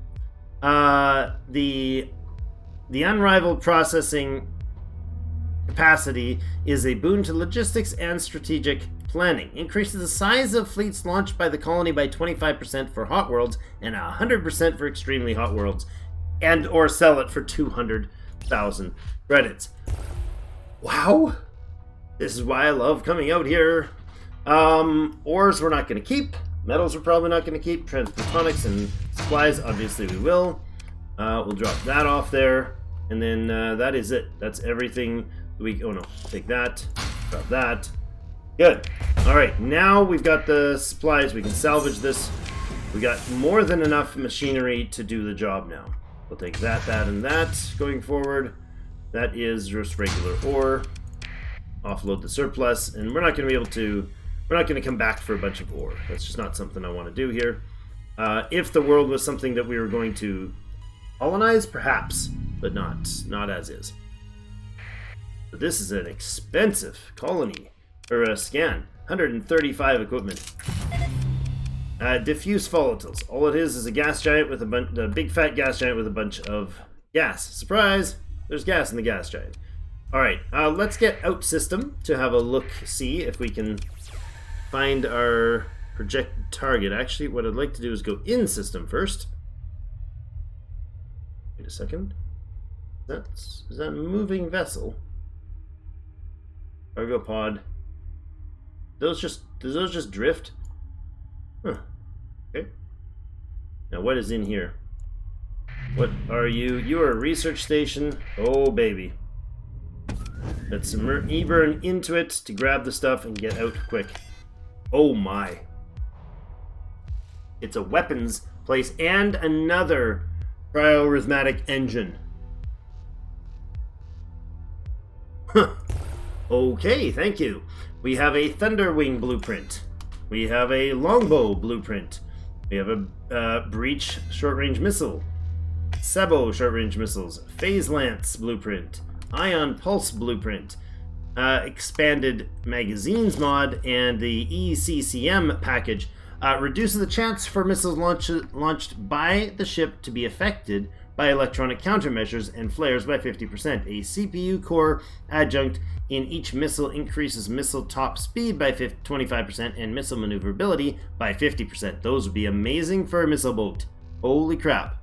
The unrivaled processing capacity is a boon to logistics and strategic planning. Increases the size of fleets launched by the colony by 25% for hot worlds and 100% for extremely hot worlds, and or sell it for 200,000 credits. Wow. This is why I love coming out here. Ores we're not going to keep. Metals we're probably not going to keep. Transphotonics and supplies, obviously we will. We'll drop that off there. And then that is it. That's everything. Oh no, take that. Drop that. Good. Alright, now we've got the supplies. We can salvage this. We got more than enough machinery to do the job now. We'll take that, that, and that going forward. That is just regular ore. Offload the surplus. And we're not going to be able to... We're not going to come back for a bunch of ore. That's just not something I want to do here. If the world was something that we were going to colonize, perhaps. But not as is. But this is an expensive colony. Or a scan. 135 equipment. Diffuse volatiles. All it is a gas giant with a big fat gas giant with a bunch of gas. Surprise! There's gas in the gas giant. Alright, let's get out system to have a look, see if we can find our projected target. Actually, what I'd like to do is go in system first. Wait a second. Is that a moving vessel? Cargo pod. Does those just drift? Huh. Okay. Now what is in here? What are you? You are a research station. Oh baby. Let's e-burn into it to grab the stuff and get out quick. Oh my. It's a weapons place and another cryorhythmic engine. Huh. Okay, thank you. We have a Thunderwing blueprint. We have a Longbow blueprint. We have a Breach short-range missile. Sebo short-range missiles. Phase Lance blueprint. Ion Pulse blueprint. Expanded magazines mod, and the ECCM package reduces the chance for missiles launched by the ship to be affected by electronic countermeasures and flares by 50%. A CPU core adjunct in each missile increases missile top speed by 25% and missile maneuverability by 50%. Those would be amazing for a missile boat. Holy crap.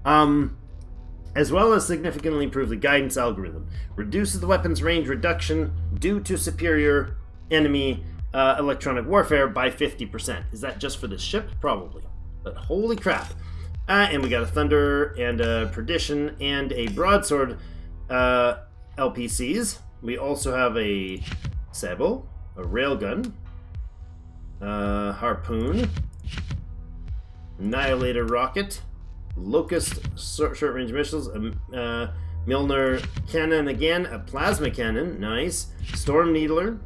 As well as significantly improve the guidance algorithm. Reduces the weapons range reduction due to superior enemy electronic warfare by 50%. Is that just for the ship? Probably. But holy crap. And we got a Thunder and a Perdition and a Broadsword LPCs. We also have a Sebo, a Railgun, Harpoon, Annihilator Rocket, Locust short-range missiles, Milner Cannon again, a Plasma Cannon, nice, Storm Needler,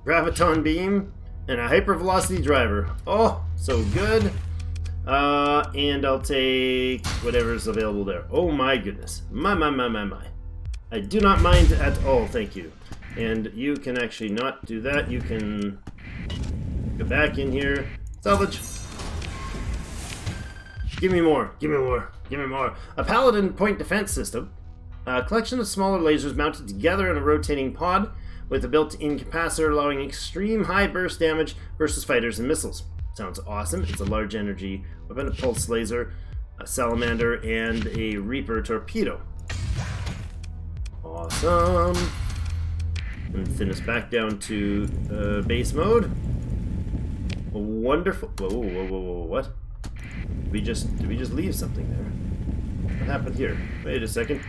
Graviton Beam, and a Hypervelocity Driver. Oh, so good. And I'll take whatever's available there. Oh my goodness. My. I do not mind at all, thank you. And you can actually not do that. You can go back in here. Salvage. Give me more. Give me more. Give me more. A Paladin point defense system. A collection of smaller lasers mounted together in a rotating pod with a built-in capacitor allowing extreme high burst damage versus fighters and missiles. Sounds awesome. It's a large energy weapon, a pulse laser, a salamander, and a Reaper torpedo. Awesome. And thin us back down to base mode. Wonderful. Whoa, what? Did we just leave something there? What happened here? Wait a second.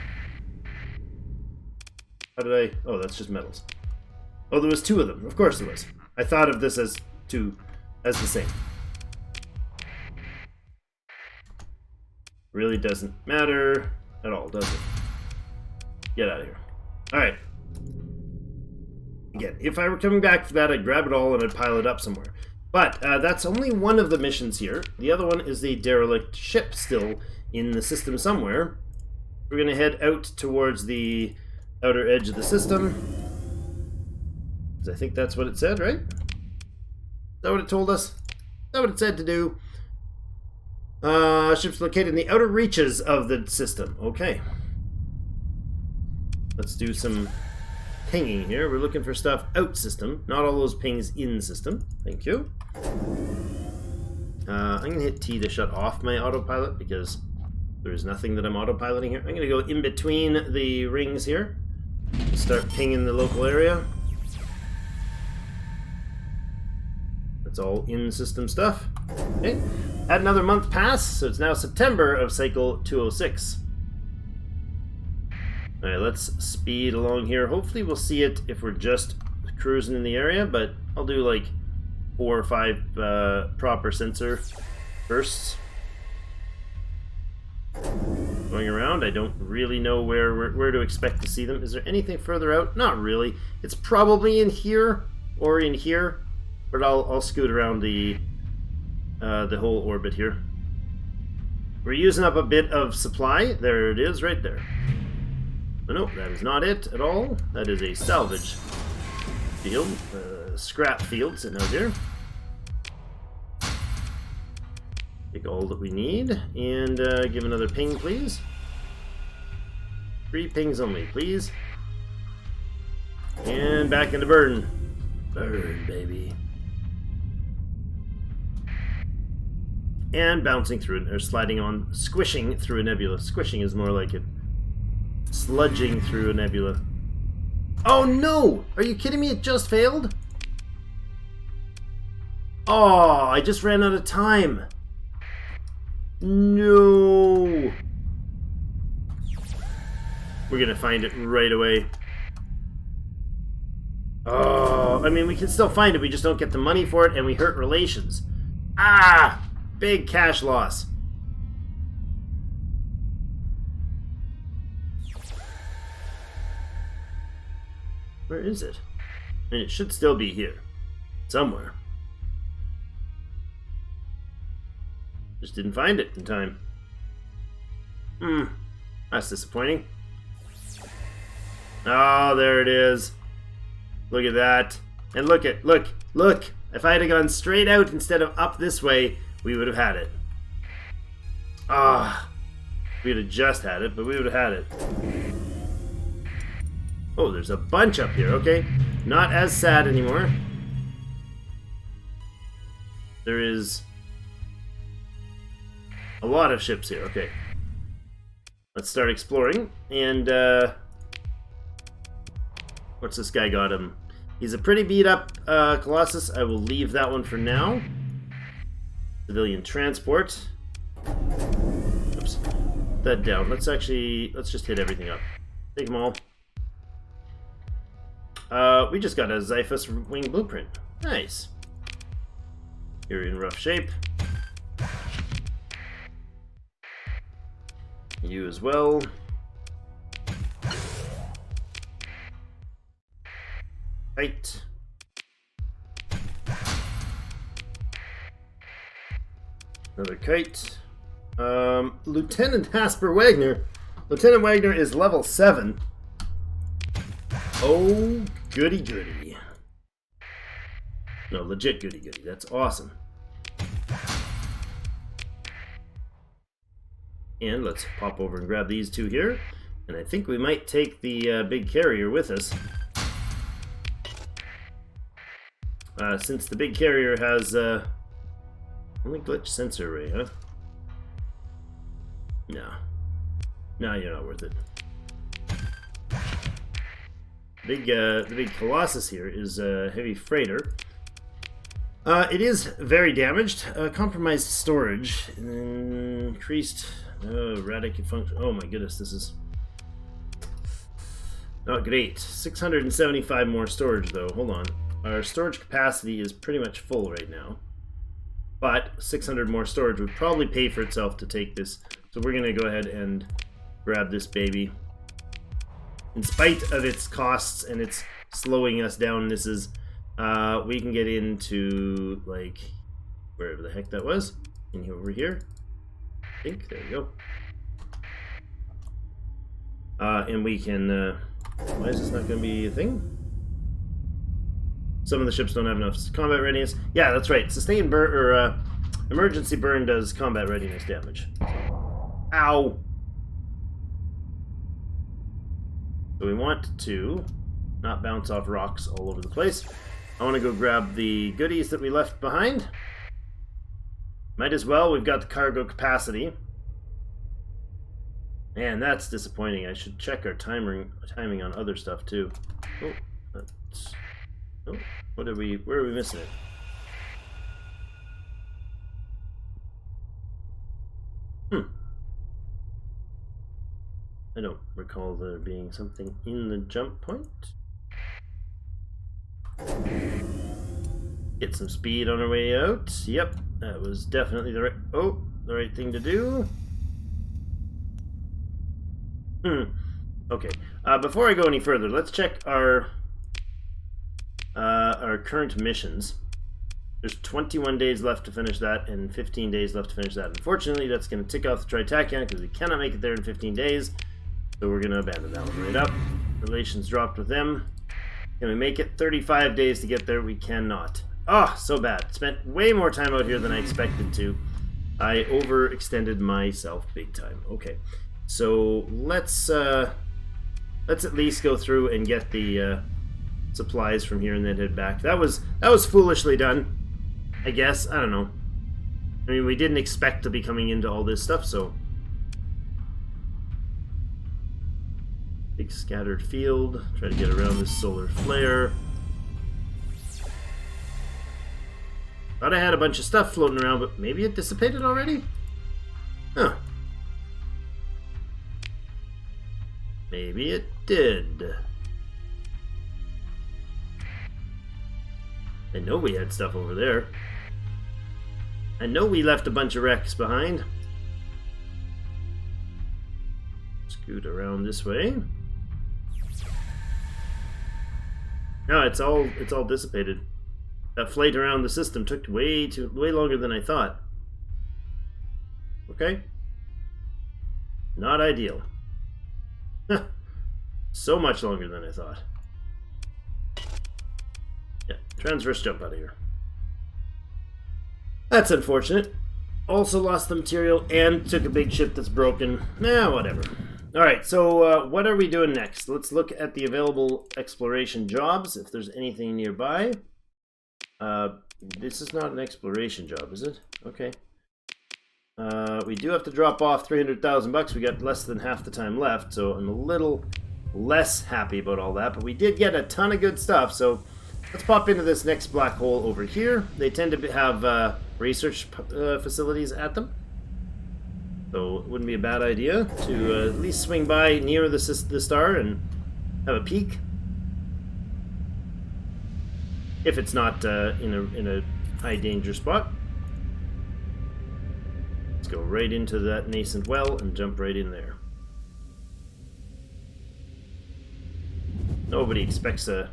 How did I... Oh, that's just metals. Oh, there was two of them. Of course there was. I thought of this as two, as the same. Really doesn't matter at all, does it? Get out of here. Alright. Again, if I were coming back for that, I'd grab it all and I'd pile it up somewhere. But that's only one of the missions here. The other one is the derelict ship still in the system somewhere. We're going to head out towards the outer edge of the system. Because I think that's what it said, right? Is that what it told us? Is that what it said to do? Ships located in the outer reaches of the system. Okay. Let's do some pinging here. We're looking for stuff out system, not all those pings in system. Thank you. I'm going to hit T to shut off my autopilot because there's nothing that I'm autopiloting here. I'm going to go in between the rings here. Start pinging the local area. That's all in-system stuff. Okay. Had another month pass, so it's now September of cycle 206. Alright, let's speed along here. Hopefully we'll see it if we're just cruising in the area, but I'll do like 4 or 5 proper sensor bursts. Going around, I don't really know where to expect to see them. Is there anything further out? Not really. It's probably in here or in here, but I'll scoot around the whole orbit here. We're using up a bit of supply. There it is, right there. Oh, no, that is not it at all. That is a salvage field, scrap field sitting out here. Take all that we need and give another ping, please. 3 pings only, please. And back into burn. Burn, baby. And bouncing through it, or sliding on, squishing through a nebula. Squishing is more like it. Sludging through a nebula. Oh no! Are you kidding me? It just failed? Oh, I just ran out of time. No. We're gonna find it right away. Oh, I mean, we can still find it. We just don't get the money for it, and we hurt relations. Ah! Big cash loss. Where is it? I mean, it should still be here. Somewhere. Just didn't find it in time. That's disappointing. Oh, there it is. Look at that. And look. If I had gone straight out instead of up this way, we would have had it. Ah. We would have just had it, but we would have had it. Oh, there's a bunch up here, okay. Not as sad anymore. There is a lot of ships here, okay. Let's start exploring, and what's this guy got him? He's a pretty beat up Colossus. I will leave that one for now. Civilian transport. Oops. Put that down. Let's just hit everything up. Take them all. We just got a Xiphus wing blueprint. Nice. You're in rough shape. You as well. Right. Another kite. Lieutenant Hasper Wagner. Lieutenant Wagner is level 7. Oh, goody goody. No, legit goody goody. That's awesome. And let's pop over and grab these two here. And I think we might take the big carrier with us. Since the big carrier has only glitch sensor array, huh? No. No, you're not worth it. The big Colossus here is a heavy freighter. It is very damaged. Compromised storage. Increased erratic function. Oh my goodness, this is not great. 675 more storage though. Hold on. Our storage capacity is pretty much full right now. But 600 more storage would probably pay for itself to take this. So we're going to go ahead and grab this baby. In spite of its costs and its slowing us down, this is we can get into like wherever the heck that was. In over here. I think. There you go. And we can why is this not going to be a thing? Some of the ships don't have enough combat readiness. Yeah, that's right. Sustained burn or emergency burn does combat readiness damage. Ow! So we want to not bounce off rocks all over the place. I want to go grab the goodies that we left behind. Might as well. We've got the cargo capacity. Man, that's disappointing. I should check our timing on other stuff too. Oh, that's... Oh, where are we missing it? I don't recall there being something in the jump point. Get some speed on our way out. Yep, that was definitely the right thing to do. Okay. Before I go any further, let's check our current missions. There's 21 days left to finish that and 15 days left to finish that. Unfortunately, that's going to tick off the Tritachyon because we cannot make it there in 15 days. So we're going to abandon that one right up. Relations dropped with them. Can we make it 35 days to get there? We cannot. Oh, so bad. Spent way more time out here than I expected to. I overextended myself big time. Okay. So let's at least go through and get the supplies from here and then head back. That was foolishly done, I guess. I don't know. I mean, we didn't expect to be coming into all this stuff, so big scattered field. Try to get around this solar flare. Thought I had a bunch of stuff floating around, but maybe it dissipated already? Huh. Maybe it did. I know we had stuff over there. I know we left a bunch of wrecks behind. Scoot around this way. No, it's all dissipated. That flight around the system took way longer than I thought. Okay. Not ideal. So much longer than I thought. Yeah, transverse jump out of here. That's unfortunate. Also lost the material and took a big ship that's broken. Nah, whatever. Alright, so what are we doing next? Let's look at the available exploration jobs, if there's anything nearby. This is not an exploration job, is it? Okay. We do have to drop off 300,000 bucks. We got less than half the time left, so I'm a little less happy about all that. But we did get a ton of good stuff, so let's pop into this next black hole over here. They tend to have research facilities at them, so it wouldn't be a bad idea to at least swing by near the star and have a peek. If it's not in a high danger spot. Let's go right into that nascent well and jump right in there. Nobody expects a...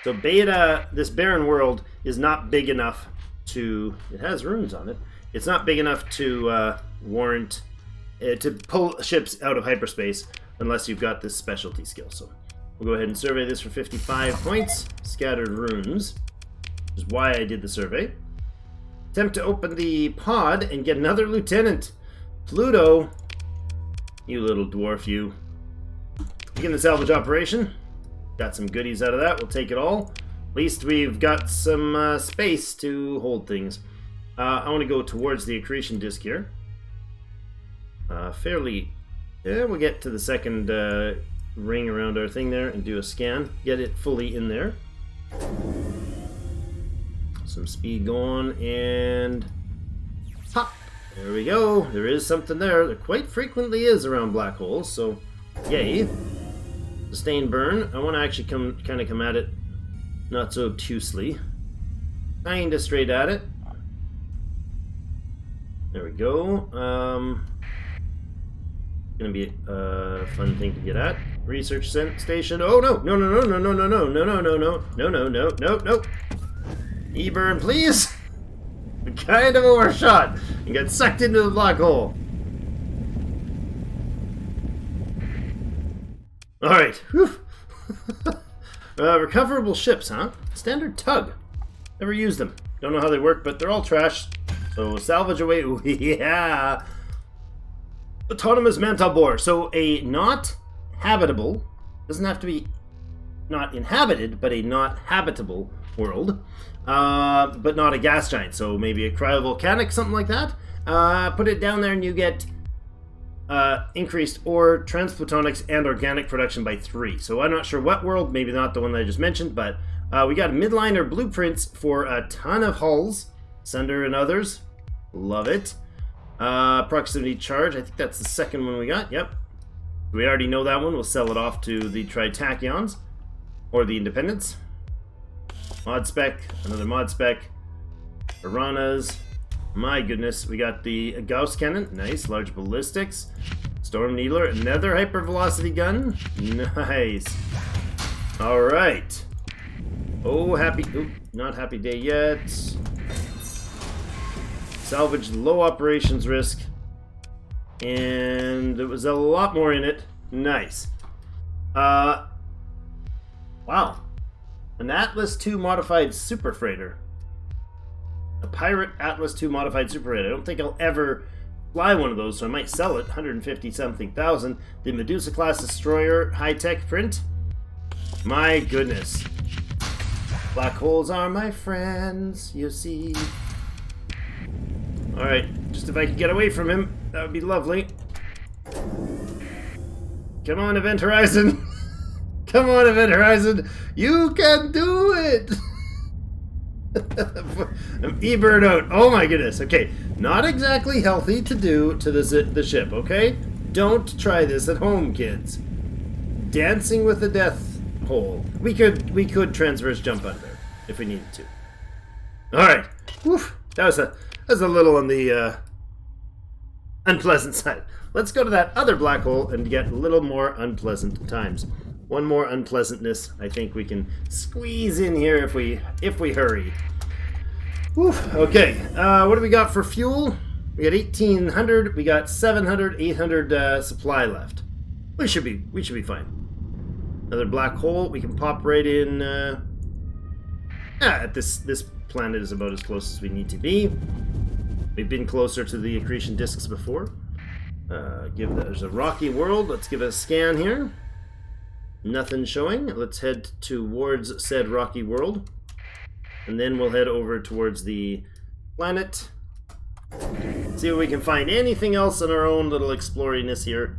So Beta, this barren world, is not big enough to... It has runes on it. It's not big enough to warrant... to pull ships out of hyperspace unless you've got this specialty skill. So we'll go ahead and survey this for 55 points. Scattered runes, which is why I did the survey. Attempt to open the pod and get another lieutenant. Pluto, you little dwarf, you. Begin the salvage operation. Got some goodies out of that. We'll take it all. At least we've got some space to hold things. I want to go towards the accretion disk here. Yeah, we'll get to the second ring around our thing there and do a scan. Get it fully in there. Some speed going, and pop! There we go. There is something there. There quite frequently is around black holes, so yay. Sustained burn. I want to actually kind of come at it not so obtusely. Kinda straight at it. There we go. Gonna be a fun thing to get at. Research station. Oh no! No! No! No! No! No! No! No! No! No! No! No! No! No! No! No! E-burn, please! Kind of overshot and got sucked into the black hole. Alright. Recoverable ships, huh? Standard tug. Never used them. Don't know how they work, but they're all trash. So salvage away. Yeah. Autonomous Mantabor. So a not habitable, doesn't have to be not inhabited, but a not habitable world. But not a gas giant, so maybe a cryovolcanic, something like that. Put it down there and you get increased ore, transplutonics, and organic production by 3. So I'm not sure what world, maybe not the one that I just mentioned, but we got midliner blueprints for a ton of hulls. Sunder and others. Love it. Proximity charge, I think that's the second one we got, yep. We already know that one, we'll sell it off to the Tritachyons, or the Independents. Mod spec, another mod spec. Piranhas. My goodness, we got the Gauss cannon. Nice, large ballistics. Storm Needler, another hypervelocity gun. Nice. Alright. Oh, not happy day yet. Salvage low operations risk. And there was a lot more in it. Nice. Wow. An Atlas II modified super freighter. A Pirate Atlas II modified super freighter. I don't think I'll ever fly one of those, so I might sell it. 150 something thousand. The Medusa class destroyer high-tech print. My goodness. Black holes are my friends, you see. Alright, just if I could get away from him, that would be lovely. Come on, Event Horizon. Come on, Event Horizon. You can do it. I'm e-bird out. Oh my goodness. Okay, not exactly healthy to do to the ship, okay? Don't try this at home, kids. Dancing with the death hole. We could transverse jump under if we needed to. Alright. That was a little on the unpleasant side. Let's go to that other black hole and get a little more unpleasant times. One more unpleasantness I think we can squeeze in here if we hurry. Okay, what do we got for fuel? We got 1,800, we got 700, 800 supply left. We should be fine. Another black hole, we can pop right in. At this planet is about as close as we need to be. We've been closer to the accretion disks before. There's a rocky world. Let's give it a scan here. Nothing showing. Let's head towards said rocky world. And then we'll head over towards the planet. See if we can find anything else in our own little exploriness here.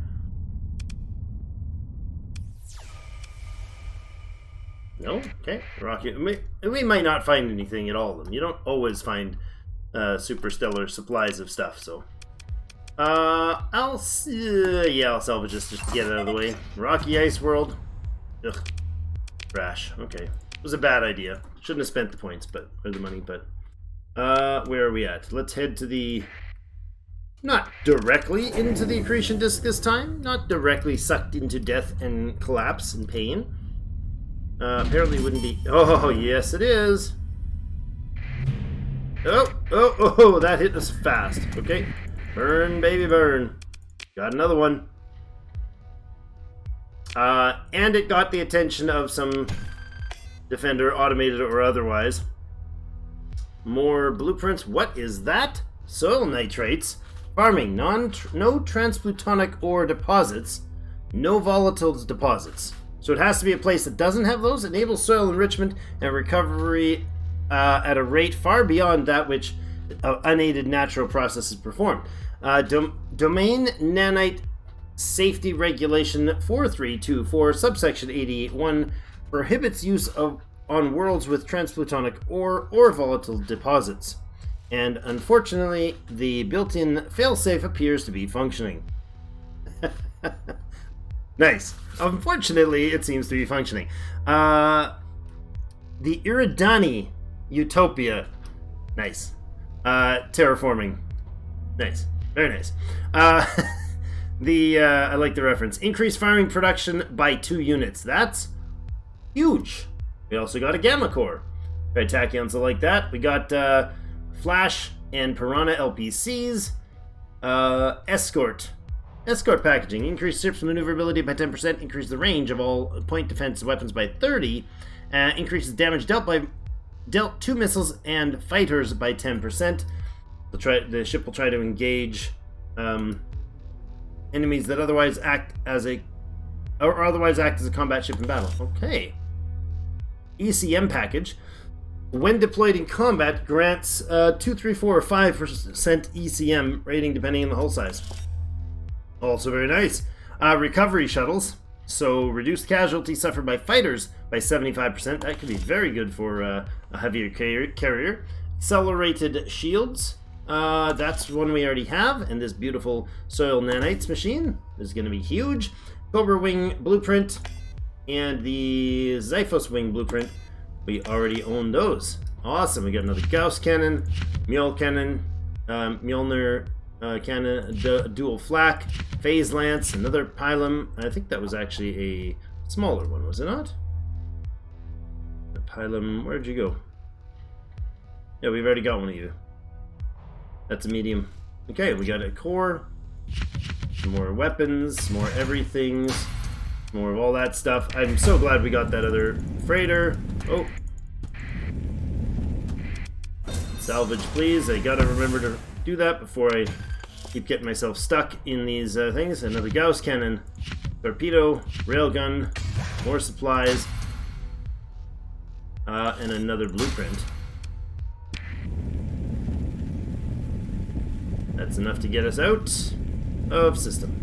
No? Okay. Rocky. We might not find anything at all. You don't always find superstellar supplies of stuff, so. I'll salvage this just to get it out of the way. Rocky Ice World. Ugh. Trash. Okay. It was a bad idea. Shouldn't have spent the points, or the money, but. Where are we at? Let's head to the. Not directly into the accretion disk this time. Not directly sucked into death and collapse and pain. Apparently it wouldn't be. Oh, yes, it is. Oh, that hit us fast. Okay. Burn, baby, burn. Got another one. And it got the attention of some defender, automated or otherwise. More blueprints. What is that? Soil nitrates. Farming. No transplutonic ore deposits. No volatile deposits. So it has to be a place that doesn't have those. Enables soil enrichment and recovery at a rate far beyond that which unaided natural processes perform. Domain nanite safety regulation 4324 subsection 88.1 prohibits use on worlds with transplutonic ore or volatile deposits. And unfortunately, the built-in failsafe appears to be functioning. Nice. Unfortunately, it seems to be functioning. The Iridani Utopia. Nice. Terraforming. Nice. Very nice. I like the reference. Increased farming production by 2 units. That's huge. We also got a gamma core. Tachyons like that. We got Flash and Piranha LPCs. Escort packaging. Increase ship's maneuverability by 10%. Increase the range of all point defense weapons by 30. Increases damage dealt 2 missiles and fighters by 10%. The ship will try to engage enemies that otherwise act as a combat ship in battle. Okay. ECM package. When deployed in combat, grants 2, 3, 4, or 5% ECM rating depending on the hull size. Also very nice. Recovery shuttles. So reduced casualties suffered by fighters by 75%. That could be very good for a heavier carrier. Accelerated shields. That's one we already have. And this beautiful soil nanites machine is going to be huge. Cobra Wing blueprint. And the Xiphos Wing blueprint. We already own those. Awesome. We got another Gauss cannon. Mule cannon. Mjolnir cannon. Dual flak. Phase lance. Another pylum. I think that was actually a smaller one, was it not? The pylum. Where'd you go? Yeah, we've already got one of you. That's a medium. Okay, we got a core. Some more weapons. More everythings. More of all that stuff. I'm so glad we got that other freighter. Oh. Salvage, please. I gotta remember to do that before I keep getting myself stuck in these things. Another Gauss cannon. Torpedo. Railgun. More supplies. And another blueprint. That's enough to get us out of system.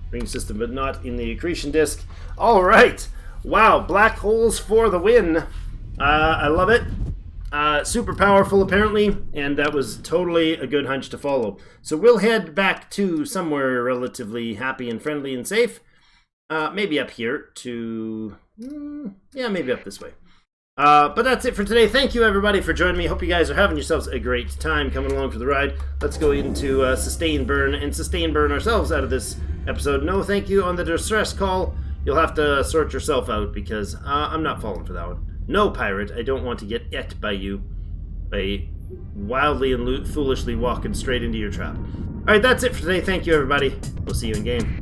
Ring system, but not in the accretion disk. All right. Wow, black holes for the win. I love it. Super powerful, apparently, and that was totally a good hunch to follow. So we'll head back to somewhere relatively happy and friendly and safe. Maybe up here to... yeah, maybe up this way. But that's it for today. Thank you, everybody, for joining me. Hope you guys are having yourselves a great time coming along for the ride. Let's go into sustain burn and sustain burn ourselves out of this episode. No thank you on the distress call. You'll have to sort yourself out because I'm not falling for that one. No, pirate, I don't want to get et by you by wildly and foolishly walking straight into your trap. Alright, that's it for today. Thank you, everybody. We'll see you in game.